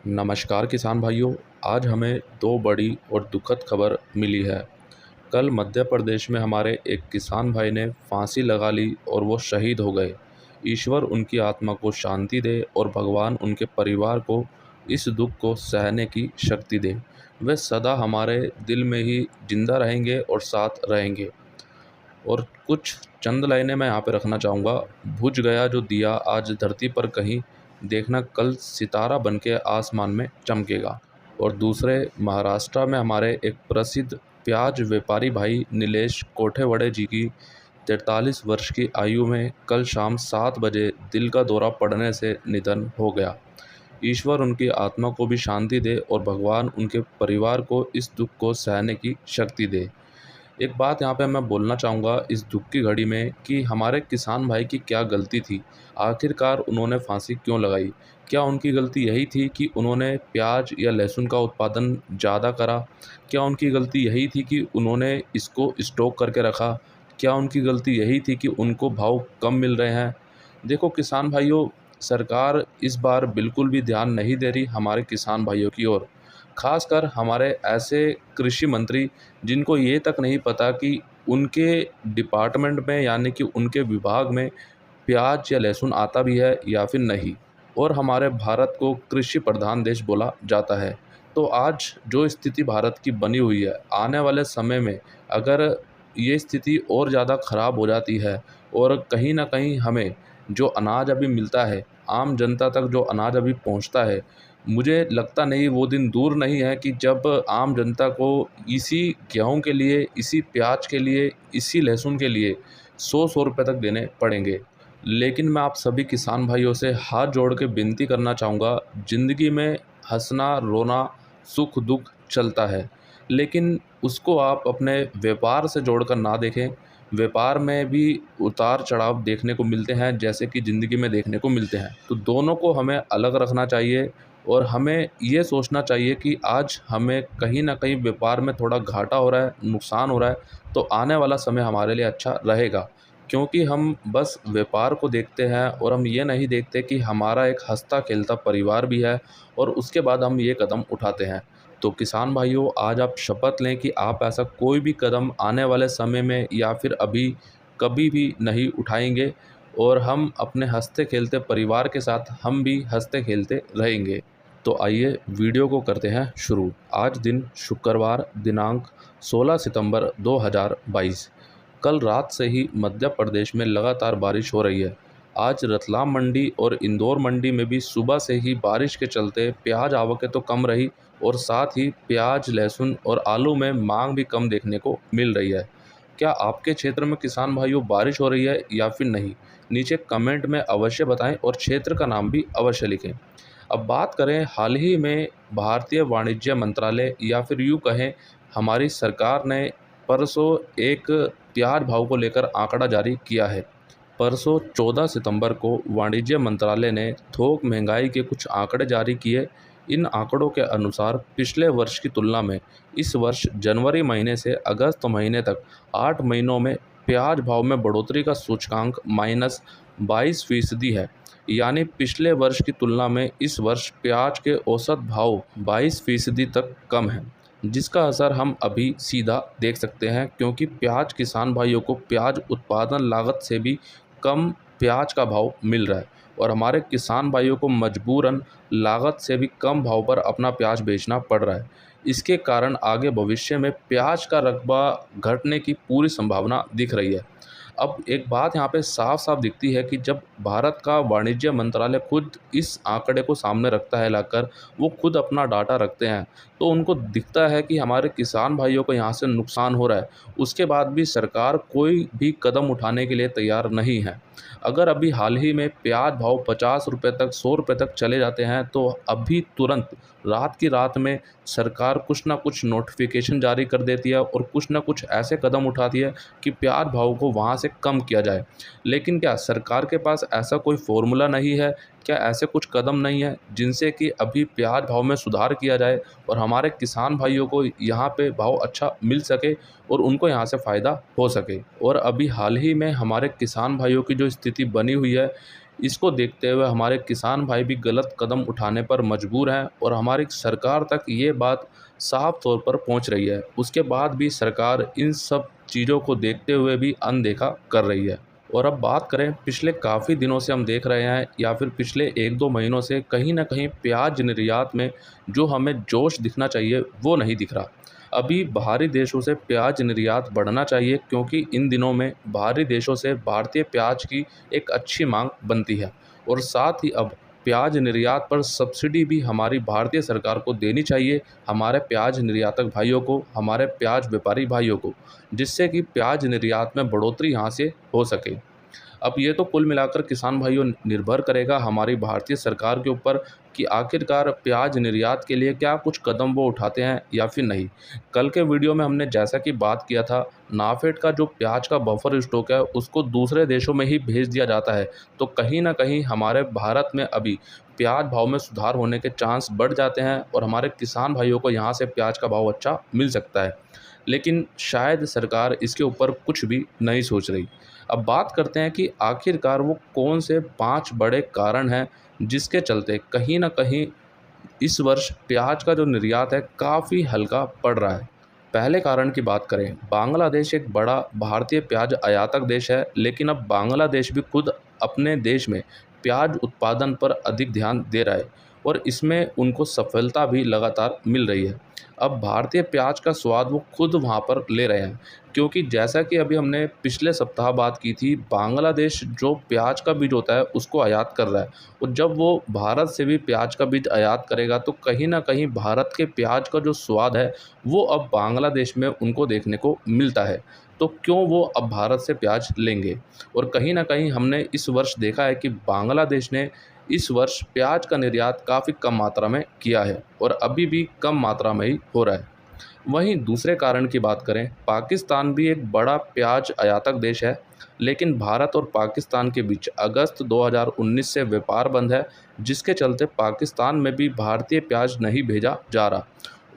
नमस्कार किसान भाइयों। आज हमें दो बड़ी और दुखद खबर मिली है। कल मध्य प्रदेश में हमारे एक किसान भाई ने फांसी लगा ली और वो शहीद हो गए। ईश्वर उनकी आत्मा को शांति दे और भगवान उनके परिवार को इस दुख को सहने की शक्ति दे। वे सदा हमारे दिल में ही जिंदा रहेंगे और साथ रहेंगे। और कुछ चंद लाइनें मैं यहाँ पे रखना चाहूँगा। बुझ गया जो दिया आज धरती पर कहीं, देखना कल सितारा बनके आसमान में चमकेगा। और दूसरे, महाराष्ट्र में हमारे एक प्रसिद्ध प्याज व्यापारी भाई नीलेश कोठेवड़े जी की 43 वर्ष की आयु में कल शाम 7 बजे दिल का दौरा पड़ने से निधन हो गया। ईश्वर उनकी आत्मा को भी शांति दे और भगवान उनके परिवार को इस दुख को सहने की शक्ति दे। एक बात यहाँ पे मैं बोलना चाहूँगा इस दुख की घड़ी में कि हमारे किसान भाई की क्या गलती थी। आखिरकार उन्होंने फांसी क्यों लगाई? क्या उनकी गलती यही थी कि उन्होंने प्याज या लहसुन का उत्पादन ज़्यादा करा? क्या उनकी गलती यही थी कि उन्होंने इसको स्टॉक करके रखा? क्या उनकी गलती यही थी कि उनको भाव कम मिल रहे हैं? देखो किसान भाइयों, सरकार इस बार बिल्कुल भी ध्यान नहीं दे रही हमारे किसान भाइयों की ओर। खासकर हमारे ऐसे कृषि मंत्री जिनको ये तक नहीं पता कि उनके डिपार्टमेंट में यानी कि उनके विभाग में प्याज या लहसुन आता भी है या फिर नहीं। और हमारे भारत को कृषि प्रधान देश बोला जाता है। तो आज जो स्थिति भारत की बनी हुई है, आने वाले समय में अगर ये स्थिति और ज़्यादा ख़राब हो जाती है और कहीं ना कहीं हमें जो अनाज अभी मिलता है, आम जनता तक जो अनाज अभी पहुंचता है, मुझे लगता नहीं वो दिन दूर नहीं है कि जब आम जनता को इसी गेहूं के लिए, इसी प्याज के लिए, इसी लहसुन के लिए 100-100 रुपये तक देने पड़ेंगे। लेकिन मैं आप सभी किसान भाइयों से हाथ जोड़ के विनती करना चाहूँगा, ज़िंदगी में हंसना रोना सुख दुख चलता है, लेकिन उसको आप अपने व्यापार से जोड़कर ना देखें। व्यापार में भी उतार चढ़ाव देखने को मिलते हैं जैसे कि ज़िंदगी में देखने को मिलते हैं। तो दोनों को हमें अलग रखना चाहिए और हमें ये सोचना चाहिए कि आज हमें कहीं न कहीं व्यापार में थोड़ा घाटा हो रहा है, नुकसान हो रहा है, तो आने वाला समय हमारे लिए अच्छा रहेगा। क्योंकि हम बस व्यापार को देखते हैं और हम ये नहीं देखते कि हमारा एक हँसता-खेलता परिवार भी है और उसके बाद हम ये कदम उठाते हैं। तो किसान भाइयों, आज आप शपथ लें कि आप ऐसा कोई भी कदम आने वाले समय में या फिर अभी कभी भी नहीं उठाएँगे और हम अपने हँसते-खेलते परिवार के साथ हम भी हँसते-खेलते रहेंगे। तो आइए वीडियो को करते हैं शुरू। आज दिन शुक्रवार, दिनांक 16 सितंबर 2022। कल रात से ही मध्य प्रदेश में लगातार बारिश हो रही है। आज रतलाम मंडी और इंदौर मंडी में भी सुबह से ही बारिश के चलते प्याज आवकें तो कम रही और साथ ही प्याज, लहसुन और आलू में मांग भी कम देखने को मिल रही है। क्या आपके क्षेत्र में किसान भाइयों बारिश हो रही है या फिर नहीं? नीचे कमेंट में अवश्य बताएं और क्षेत्र का नाम भी अवश्य लिखें। अब बात करें, हाल ही में भारतीय वाणिज्य मंत्रालय या फिर यूँ कहें हमारी सरकार ने परसों एक प्याज भाव को लेकर आंकड़ा जारी किया है। परसों 14 सितंबर को वाणिज्य मंत्रालय ने थोक महंगाई के कुछ आंकड़े जारी किए। इन आंकड़ों के अनुसार पिछले वर्ष की तुलना में इस वर्ष जनवरी महीने से अगस्त महीने तक 8 महीनों में प्याज भाव में बढ़ोतरी का सूचकांक -22% है। यानी पिछले वर्ष की तुलना में इस वर्ष प्याज के औसत भाव 22% तक कम हैं, जिसका असर हम अभी सीधा देख सकते हैं क्योंकि प्याज किसान भाइयों को प्याज उत्पादन लागत से भी कम प्याज का भाव मिल रहा है और हमारे किसान भाइयों को मजबूरन लागत से भी कम भाव पर अपना प्याज बेचना पड़ रहा है। इसके कारण आगे भविष्य में प्याज का रकबा घटने की पूरी संभावना दिख रही है। अब एक बात यहाँ पे साफ साफ दिखती है कि जब भारत का वाणिज्य मंत्रालय खुद इस आंकड़े को सामने रखता है लाकर, वो खुद अपना डाटा रखते हैं, तो उनको दिखता है कि हमारे किसान भाइयों को यहाँ से नुकसान हो रहा है। उसके बाद भी सरकार कोई भी कदम उठाने के लिए तैयार नहीं है। अगर अभी हाल ही में प्याज भाव 50 रुपये तक, 100 रुपये तक चले जाते हैं तो अभी तुरंत रात की रात में सरकार कुछ ना कुछ नोटिफिकेशन जारी कर देती है और कुछ ना कुछ ऐसे कदम उठाती है कि प्याज भाव को वहाँ से कम किया जाए। लेकिन क्या सरकार के पास ऐसा कोई फॉर्मूला नहीं है? क्या ऐसे कुछ कदम नहीं है जिनसे कि अभी प्याज भाव में सुधार किया जाए और हमारे किसान भाइयों को यहाँ पे भाव अच्छा मिल सके और उनको यहाँ से फ़ायदा हो सके? और अभी हाल ही में हमारे किसान भाइयों की जो स्थिति बनी हुई है, इसको देखते हुए हमारे किसान भाई भी गलत कदम उठाने पर मजबूर हैं और हमारी सरकार तक ये बात साफ तौर पर पहुंच रही है। उसके बाद भी सरकार इन सब चीज़ों को देखते हुए भी अनदेखा कर रही है। और अब बात करें, पिछले काफ़ी दिनों से हम देख रहे हैं या फिर पिछले 1-2 महीनों से कहीं न कहीं प्याज निर्यात में जो हमें जोश दिखना चाहिए वो नहीं दिख रहा। अभी बाहरी देशों से प्याज निर्यात बढ़ना चाहिए, क्योंकि इन दिनों में बाहरी देशों से भारतीय प्याज की एक अच्छी मांग बनती है। और साथ ही अब प्याज निर्यात पर सब्सिडी भी हमारी भारतीय सरकार को देनी चाहिए, हमारे प्याज निर्यातक भाइयों को, हमारे प्याज व्यापारी भाइयों को, जिससे कि प्याज निर्यात में बढ़ोतरी यहाँ से हो सके। अब ये तो कुल मिलाकर किसान भाइयों निर्भर करेगा हमारी भारतीय सरकार के ऊपर कि आखिरकार प्याज निर्यात के लिए क्या कुछ कदम वो उठाते हैं या फिर नहीं। कल के वीडियो में हमने जैसा कि बात किया था, नाफेड का जो प्याज का बफर स्टॉक है उसको दूसरे देशों में ही भेज दिया जाता है, तो कहीं ना कहीं हमारे भारत में अभी प्याज भाव में सुधार होने के चांस बढ़ जाते हैं और हमारे किसान भाइयों को यहाँ से प्याज का भाव अच्छा मिल सकता है। लेकिन शायद सरकार इसके ऊपर कुछ भी नहीं सोच रही। अब बात करते हैं कि आखिरकार वो कौन से 5 बड़े कारण हैं जिसके चलते कहीं न कहीं इस वर्ष प्याज का जो निर्यात है काफ़ी हल्का पड़ रहा है। पहले कारण की बात करें, बांग्लादेश एक बड़ा भारतीय प्याज आयातक देश है, लेकिन अब बांग्लादेश भी खुद अपने देश में प्याज उत्पादन पर अधिक ध्यान दे रहा है और इसमें उनको सफलता भी लगातार मिल रही है। अब भारतीय प्याज का स्वाद वो खुद वहाँ पर ले रहे हैं, क्योंकि जैसा कि अभी हमने पिछले सप्ताह बात की थी, बांग्लादेश जो प्याज का बीज होता है उसको आयात कर रहा है और जब वो भारत से भी प्याज का बीज आयात करेगा तो कहीं ना कहीं भारत के प्याज का जो स्वाद है वो अब बांग्लादेश में उनको देखने को मिलता है। तो क्यों वो अब भारत से प्याज लेंगे। और कहीं ना कहीं हमने इस वर्ष देखा है कि बांग्लादेश ने इस वर्ष प्याज का निर्यात काफ़ी कम मात्रा में किया है और अभी भी कम मात्रा में ही हो रहा है। वहीं दूसरे कारण की बात करें, पाकिस्तान भी एक बड़ा प्याज आयातक देश है, लेकिन भारत और पाकिस्तान के बीच अगस्त 2019 से व्यापार बंद है, जिसके चलते पाकिस्तान में भी भारतीय प्याज नहीं भेजा जा रहा।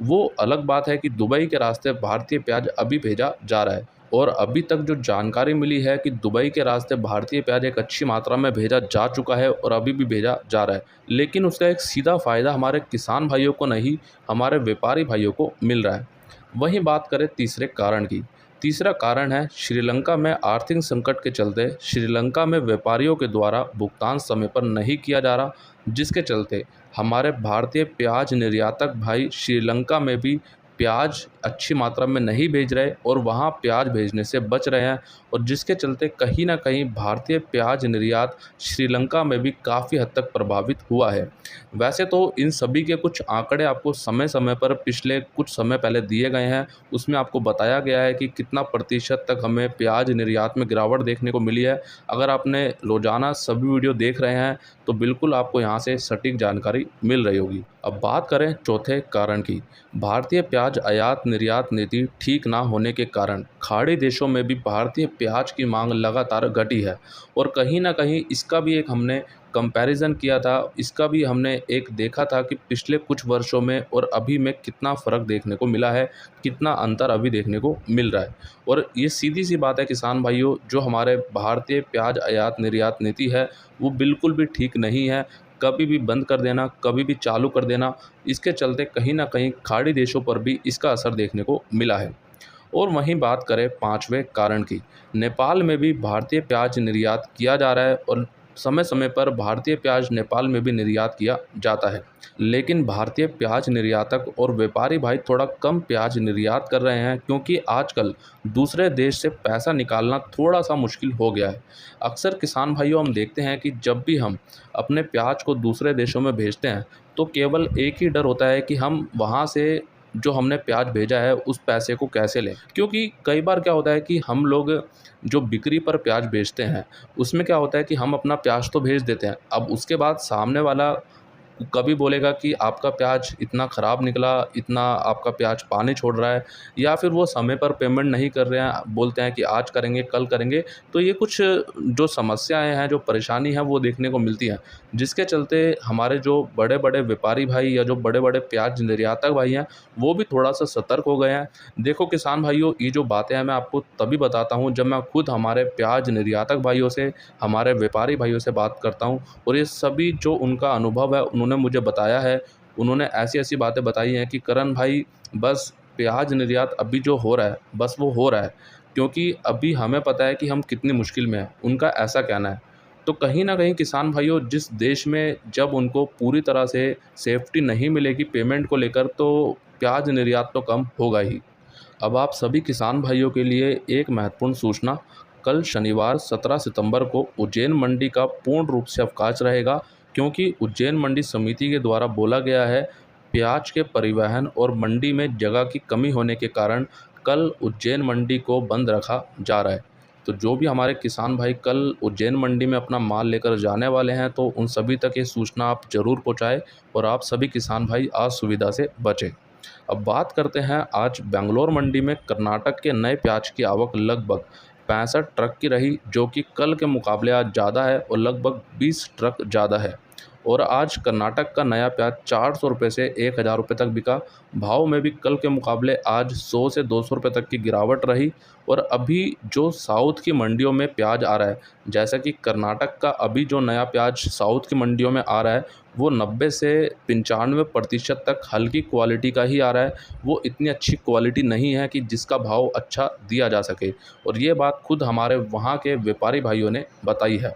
वो अलग बात है कि दुबई के रास्ते भारतीय प्याज अभी भेजा जा रहा है और अभी तक जो जानकारी मिली है कि दुबई के रास्ते भारतीय प्याज एक अच्छी मात्रा में भेजा जा चुका है और अभी भी भेजा जा रहा है, लेकिन उसका एक सीधा फ़ायदा हमारे किसान भाइयों को नहीं, हमारे व्यापारी भाइयों को मिल रहा है। वहीं बात करें तीसरे कारण की, तीसरा कारण है श्रीलंका में आर्थिक संकट के चलते श्रीलंका में व्यापारियों के द्वारा भुगतान समय पर नहीं किया जा रहा, जिसके चलते हमारे भारतीय प्याज निर्यातक भाई श्रीलंका में भी प्याज अच्छी मात्रा में नहीं भेज रहे और वहाँ प्याज भेजने से बच रहे हैं और जिसके चलते कहीं ना कहीं भारतीय प्याज निर्यात श्रीलंका में भी काफ़ी हद तक प्रभावित हुआ है। वैसे तो इन सभी के कुछ आंकड़े आपको समय समय पर पिछले कुछ समय पहले दिए गए हैं, उसमें आपको बताया गया है कि कितना प्रतिशत तक हमें प्याज निर्यात में गिरावट देखने को मिली है। अगर आपने रोज़ाना सभी वीडियो देख रहे हैं तो बिल्कुल आपको यहाँ से सटीक जानकारी मिल रही होगी। अब बात करें चौथे कारण की, भारतीय प्याज आयात निर्यात नीति ठीक ना होने के कारण खाड़ी देशों में भी भारतीय प्याज की मांग लगातार घटी है और कहीं ना कहीं इसका भी एक हमने कंपैरिजन किया था, इसका भी हमने एक देखा था कि पिछले कुछ वर्षों में और अभी में कितना फ़र्क देखने को मिला है, कितना अंतर अभी देखने को मिल रहा है। और ये सीधी सी बात है किसान भाइयों, जो हमारे भारतीय प्याज आयात निर्यात नीति है वो बिल्कुल भी ठीक नहीं है। कभी भी बंद कर देना, कभी भी चालू कर देना, इसके चलते कहीं ना कहीं खाड़ी देशों पर भी इसका असर देखने को मिला है। और वहीं बात करें पांचवें कारण की, नेपाल में भी भारतीय प्याज निर्यात किया जा रहा है और समय समय पर भारतीय प्याज नेपाल में भी निर्यात किया जाता है, लेकिन भारतीय प्याज निर्यातक और व्यापारी भाई थोड़ा कम प्याज निर्यात कर रहे हैं, क्योंकि आजकल दूसरे देश से पैसा निकालना थोड़ा सा मुश्किल हो गया है। अक्सर किसान भाइयों हम देखते हैं कि जब भी हम अपने प्याज को दूसरे देशों में भेजते हैं तो केवल एक ही डर होता है कि हम वहाँ से जो हमने प्याज भेजा है उस पैसे को कैसे लें, क्योंकि कई बार क्या होता है कि हम लोग जो बिक्री पर प्याज बेचते हैं उसमें क्या होता है कि हम अपना प्याज तो भेज देते हैं, अब उसके बाद सामने वाला कभी बोलेगा कि आपका प्याज इतना ख़राब निकला, इतना आपका प्याज पानी छोड़ रहा है, या फिर वो समय पर पेमेंट नहीं कर रहे हैं, बोलते हैं कि आज करेंगे, कल करेंगे। तो ये कुछ जो समस्याएँ हैं, जो परेशानी है वो देखने को मिलती हैं, जिसके चलते हमारे जो बड़े-बड़े व्यापारी भाई या जो बड़े-बड़े प्याज निर्यातक भाई हैं, वो भी थोड़ा-सा सतर्क हो गए हैं। देखो किसान भाइयों, ये जो बातें हैं मैं आपको तभी बताता हूँ जब मैं खुद हमारे प्याज निर्यातक भाइयों से, हमारे व्यापारी भाइयों से बात करता हूँ, और ये सभी जो उनका अनुभव है उन्होंने मुझे बताया है। उन्होंने ऐसी-ऐसी बातें बताई हैं कि करण भाई, बस प्याज निर्यात अभी जो हो रहा है, बस वो हो रहा है, क्योंकि अभी हमें पता है कि हम कितनी मुश्किल में हैं, उनका ऐसा कहना है। तो कहीं न कहीं किसान भाइयों, जिस देश में जब उनको पूरी तरह से सेफ्टी नहीं मिलेगी पेमेंट को लेकर, तो प्याज निर्यात तो कम होगा ही। अब आप सभी किसान भाइयों के लिए एक महत्वपूर्ण सूचना, कल शनिवार 17 सितंबर को उज्जैन मंडी का पूर्ण रूप से अवकाश रहेगा, क्योंकि उज्जैन मंडी समिति के द्वारा बोला गया है, प्याज के परिवहन और मंडी में जगह की कमी होने के कारण कल उज्जैन मंडी को बंद रखा जा रहा है। तो जो भी हमारे किसान भाई कल उज्जैन मंडी में अपना माल लेकर जाने वाले हैं, तो उन सभी तक ये सूचना आप ज़रूर पहुँचाएँ और आप सभी किसान भाई असुविधा से बचें। अब बात करते हैं, आज बेंगलोर मंडी में कर्नाटक के नए प्याज की आवक लगभग 65 ट्रक की रही, जो कि कल के मुकाबले आज ज़्यादा है और लगभग 20 ट्रक ज़्यादा है। और आज कर्नाटक का नया प्याज 400 रुपये से 1000 रुपये तक बिका। भाव में भी कल के मुकाबले आज 100 से 200 रुपये तक की गिरावट रही। और अभी जो साउथ की मंडियों में प्याज आ रहा है, जैसा कि कर्नाटक का अभी जो नया प्याज साउथ की मंडियों में आ रहा है, वो 90 से 95% तक हल्की क्वालिटी का ही आ रहा है। वो इतनी अच्छी क्वालिटी नहीं है कि जिसका भाव अच्छा दिया जा सके, और ये बात खुद हमारे वहाँ के व्यापारी भाइयों ने बताई है।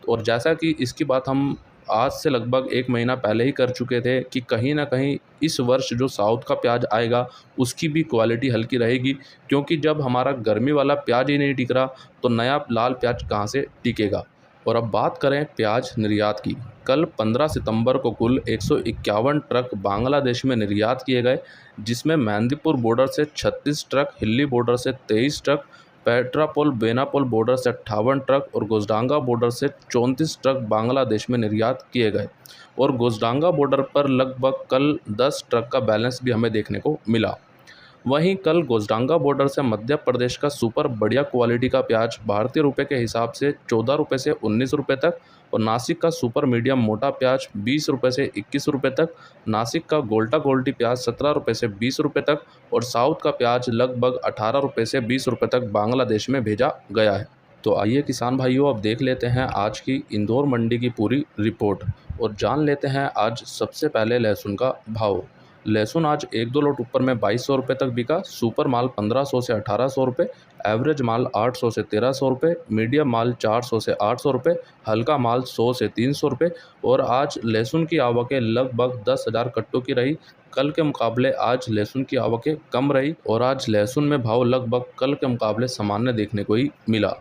और जैसा कि इसकी बात हम आज से लगभग 1 महीना पहले ही कर चुके थे कि कहीं न कहीं इस वर्ष जो साउथ का प्याज आएगा, उसकी भी क्वालिटी हल्की रहेगी, क्योंकि जब हमारा गर्मी वाला प्याज ही नहीं टिक रहा, तो नया लाल प्याज कहाँ से टिकेगा। और अब बात करें प्याज निर्यात की। कल 15 सितंबर को कुल 151 ट्रक बांग्लादेश में निर्यात किए गए, जिसमें मेहंदीपुर बॉर्डर से 36 ट्रक, हिल्ली बॉर्डर से 23 ट्रक, पेट्रापोल बेनापोल बॉर्डर से 58 ट्रक और गोजडांगा बॉर्डर से 34 ट्रक बांग्लादेश में निर्यात किए गए। और गोजडांगा बॉर्डर पर लगभग कल 10 ट्रक का बैलेंस भी हमें देखने को मिला। वहीं कल गोजडांगा बॉर्डर से मध्य प्रदेश का सुपर बढ़िया क्वालिटी का प्याज भारतीय रुपये के हिसाब से 14 रुपये से 19 रुपये तक, और नासिक का सुपर मीडियम मोटा प्याज 20 रुपये से 21 रुपये तक, नासिक का गोल्टा गोल्टी प्याज 17 रुपये से 20 रुपये तक, और साउथ का प्याज लगभग 18 रुपये से 20 रुपये तक बांग्लादेश में भेजा गया है। तो आइए किसान भाइयों, अब देख लेते हैं आज की इंदौर मंडी की पूरी रिपोर्ट और जान लेते हैं आज सबसे पहले लहसुन का भाव। लहसुन आज 1-2 लोट ऊपर में 2200 रुपये तक बिका। सुपर माल 1500 से 1800 रुपये, एवरेज माल 800 से 1300 रुपये, मीडियम माल 400 से 800 रुपये, हल्का माल 100 से 300 रुपये। और आज लहसुन की आवकें लगभग 10,000 कट्टों की रही। कल के मुकाबले आज लहसुन की आवकें कम रही और आज लहसुन में भाव लगभग कल के मुकाबले सामान्य देखने को ही मिला।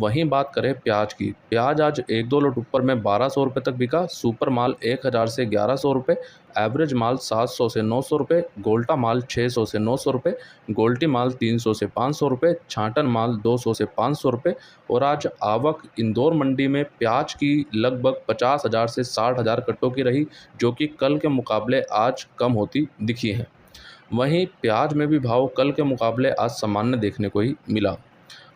वहीं बात करें प्याज की, प्याज आज 1-2 लोट ऊपर में 1200 रुपये तक बिका। सुपर माल 1000 से 1100 रुपये, एवरेज माल 700 से 900 रुपये, गोल्टा माल 600 से 900 रुपये, गोल्टी माल 300 से 500 रुपये, छांटन माल 200 से 500 रुपये। और आज आवक इंदौर मंडी में प्याज की लगभग 50,000 से 60,000 कट्टों की रही, जो कि कल के मुकाबले आज कम होती दिखी है। वहीं प्याज में भी भाव कल के मुकाबले आज सामान्य देखने को ही मिला।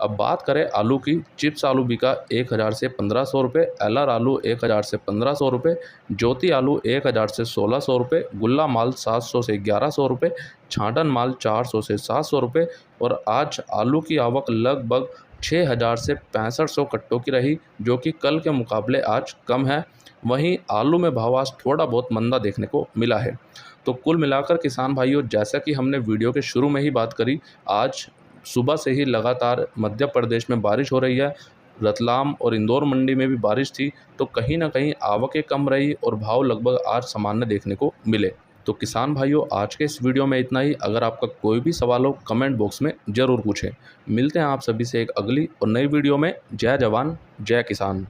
अब बात करें आलू की, चिप्स आलू बिका 1000 से 1500 रुपये, एलआर आलू 1000 से 1500 रुपये, ज्योति आलू 1000 से 1600 रुपये, गुल्ला माल 700 से 1100 रुपये, छांटन माल 400 से 700 रुपये। और आज आलू की आवक लगभग 6000 से 6500 कट्टों की रही, जो कि कल के मुकाबले आज कम है। वहीं आलू में भाव आज थोड़ा बहुत मंदा देखने को मिला है। तो कुल मिलाकर किसान भाइयों, जैसा कि हमने वीडियो के शुरू में ही बात करी, आज सुबह से ही लगातार मध्य प्रदेश में बारिश हो रही है। रतलाम और इंदौर मंडी में भी बारिश थी, तो कहीं ना कहीं आवकें कम रही और भाव लगभग आज सामान्य देखने को मिले। तो किसान भाइयों, आज के इस वीडियो में इतना ही। अगर आपका कोई भी सवाल हो, कमेंट बॉक्स में ज़रूर पूछें। मिलते हैं आप सभी से एक अगली और नई वीडियो में। जय जवान जय किसान।